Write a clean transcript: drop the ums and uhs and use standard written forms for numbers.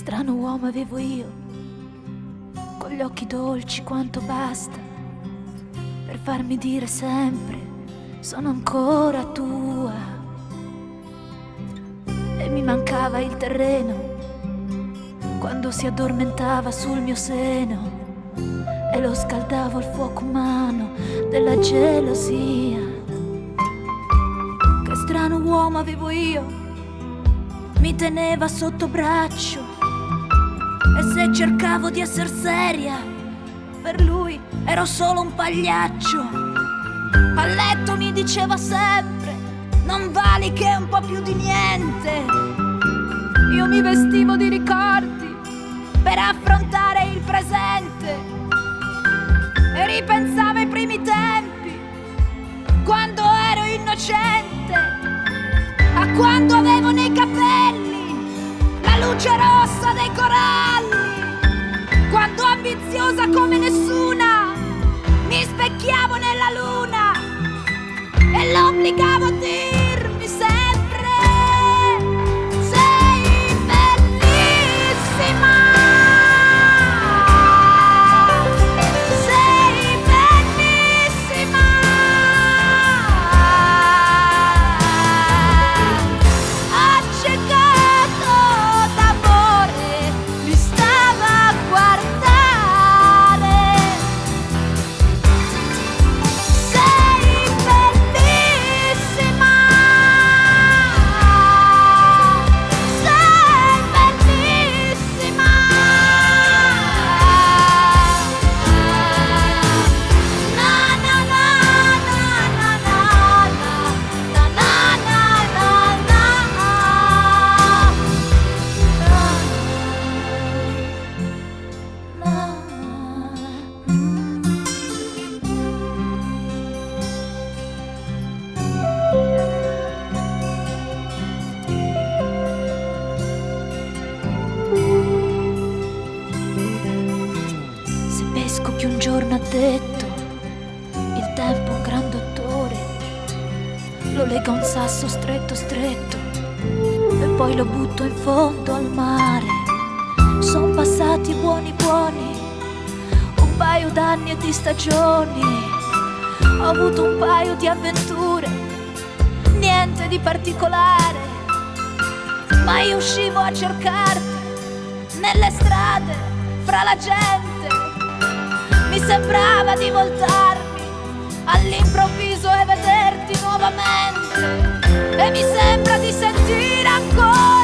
strano uomo avevo io, con gli occhi dolci quanto basta per farmi dire sempre sono ancora tua. E mi mancava il terreno quando si addormentava sul mio seno e lo scaldavo al fuoco umano della gelosia. Che strano uomo avevo io, mi teneva sotto braccio e se cercavo di essere seria, per lui ero solo un pagliaccio. A letto mi diceva sempre, non vali che un po' più di niente. Io mi vestivo di ricordi per affrontare il presente e ripensavo ai primi tempi, quando ero innocente, a quando avevo nei capelli la luce rossa dei coralli, quando ambiziosa come nessuna mi specchiavo nella luna e l'obbligavo a dirmi sempre sei bellissima, sei bellissima. Accecato d'amore mi stava a guardare. Sei bellissima, sei bellissima. Na na na na na na na na na Se pesco che un giorno ha detto il tempo è un gran dottore, lo lega a un sasso stretto stretto e poi lo butto in fondo al mare. Son passati buoni buoni un paio d'anni e di stagioni, ho avuto un paio di avventure, niente di particolare, ma io uscivo a cercarti nelle strade, fra la gente. Mi sembrava di voltarmi all'improvviso e vederti nuovamente, e mi sembra di sentire ancora